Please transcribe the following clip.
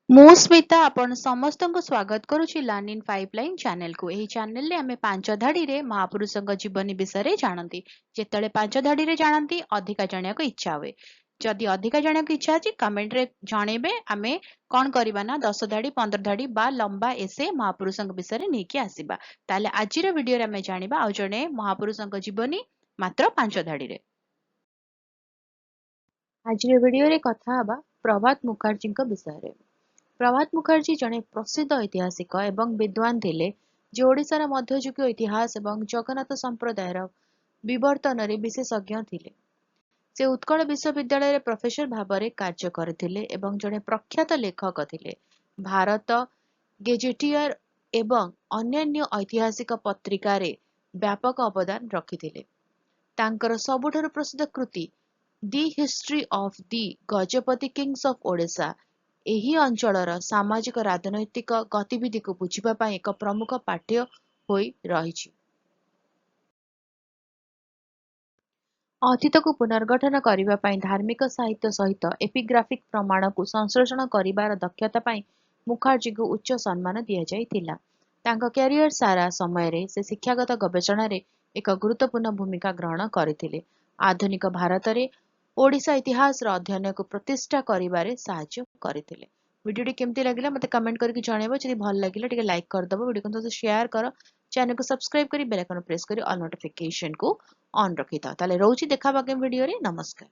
ମୁଁ ସ୍ମିତା ଆପଣ ସମସ୍ତଙ୍କୁ ସ୍ୱାଗତ କରୁଛି ଲର୍ନ ଇନ୍ ପାଇପଲାଇନ୍ ଚ୍ୟାନେଲକୁ। ଏହି ଚ୍ୟାନେଲରେ ଆମେ ପାଞ୍ଚ ଧାଡ଼ିରେ ମହାପୁରୁଷଙ୍କ ଜୀବନୀ ବିଷୟରେ ଜାଣନ୍ତି। ଯେତେବେଳେ ପାଞ୍ଚ ଧାଡ଼ିରେ ଜାଣନ୍ତି ଅଧିକା ଜାଣିବାକୁ ଇଚ୍ଛା ହୁଏ। ଯଦି ଅଧିକା ଜାଣିବାକୁ ଇଚ୍ଛା ଅଛି କମେଣ୍ଟରେ ଜଣେଇବେ। ଆମେ କ'ଣ କରିବା ନା 10 ଧାଡ଼ି 15 ଧାଡ଼ି ବା ଲମ୍ବା ଏସେ ମହାପୁରୁଷଙ୍କ ବିଷୟରେ ନେଇକି ଆସିବା। ତାହେଲେ ଆଜିର ଭିଡ଼ିଓରେ ଆମେ ଜାଣିବା ଆଉ ଜଣେ ମହାପୁରୁଷଙ୍କ ଜୀବନୀ ମାତ୍ର 5 ଧାଡ଼ିରେ। ଆଜିର ଭିଡ଼ିଓରେ କଥା ହେବା ପ୍ରଭାତ ମୁଖାର୍ଜୀଙ୍କ ବିଷୟରେ। ପ୍ରଭାତ ମୁଖାର୍ଜୀ ଜଣେ ପ୍ରସିଦ୍ଧ ଐତିହାସିକ ଏବଂ ବିଦ୍ୱାନ ଥିଲେ, ଯିଏ ଓଡ଼ିଶାର ମଧ୍ୟଯୁଗୀୟ ଇତିହାସ ଏବଂ ଜଗନ୍ନାଥ ସମ୍ପ୍ରଦାୟର ବିବର୍ତ୍ତନରେ ବିଶେଷଜ୍ଞ ଥିଲେ। ସେ ଉତ୍କଳ ବିଶ୍ୱବିଦ୍ୟାଳୟରେ ପ୍ରଫେସର ଭାବରେ କାର୍ଯ୍ୟ କରିଥିଲେ ଏବଂ ଜଣେ ପ୍ରଖ୍ୟାତ ଲେଖକ ଥିଲେ। ଭାରତ ଗେଜେଟିୟର ଏବଂ ଅନ୍ୟାନ୍ୟ ଐତିହାସିକ ପତ୍ରିକାରେ ବ୍ୟାପକ ଅବଦାନ ରଖିଥିଲେ। ତାଙ୍କର ସବୁଠାରୁ ପ୍ରସିଦ୍ଧ କୃତି the history of the Gajapati kings of Odisha ଏହି ଅଞ୍ଚଳର ସାମାଜିକ ରାଜନୈତିକ ଗତିବିଧିକୁ ବୁଝିବା ପାଇଁ ଏକ ପ୍ରମୁଖ ପାଠ୍ୟ ହୋଇ ରହିଛି। ଅତୀତକୁ ପୁନର୍ଗଠନ କରିବା ପାଇଁ ଧାର୍ମିକ ସାହିତ୍ୟ ସହିତ ଏପିଗ୍ରାଫିକ୍ ପ୍ରମାଣକୁ ସଂଶ୍ଳେଷଣ କରିବାର ଦକ୍ଷତା ପାଇଁ ମୁଖାର୍ଜୀଙ୍କୁ ଉଚ୍ଚ ସମ୍ମାନ ଦିଆଯାଇଥିଲା। ତାଙ୍କ କ୍ୟାରିୟର ସାରା ସମୟରେ ସେ ଶିକ୍ଷାଗତ ଗବେଷଣାରେ ଏକ ଗୁରୁତ୍ୱପୂର୍ଣ୍ଣ ଭୂମିକା ଗ୍ରହଣ କରିଥିଲେ। ଆଧୁନିକ ଭାରତରେ ଓଡ଼ିଶା ଇତିହାସର ଅଧ୍ୟୟନକୁ ପ୍ରତିଷ୍ଠା କରିବାରେ ସାହାଯ୍ୟ କରିଥିଲେ। ଭିଡ଼ିଓଟି କେମିତି ଲାଗିଲା ମୋତେ କମେଣ୍ଟ କରିକି ଜଣାଇବ। ଯଦି ଭଲ ଲାଗିଲା ଟିକେ ଲାଇକ୍ କରିଦେବ, ଭିଡ଼ିଓକୁ ସେୟାର କର, ଚ୍ୟାନେଲକୁ ସବସ୍କ୍ରାଇବ କରି ବେଲ୍ ଆଇକନ୍ ପ୍ରେସ୍ କରି ଅଲ୍ ନୋଟିଫିକେସନକୁ ଅନ୍ ରଖିଥାଅ। ତାହେଲେ ରହୁଛି, ଦେଖା ହବା ଆଗାମୀ ଭିଡ଼ିଓରେ। ନମସ୍କାର।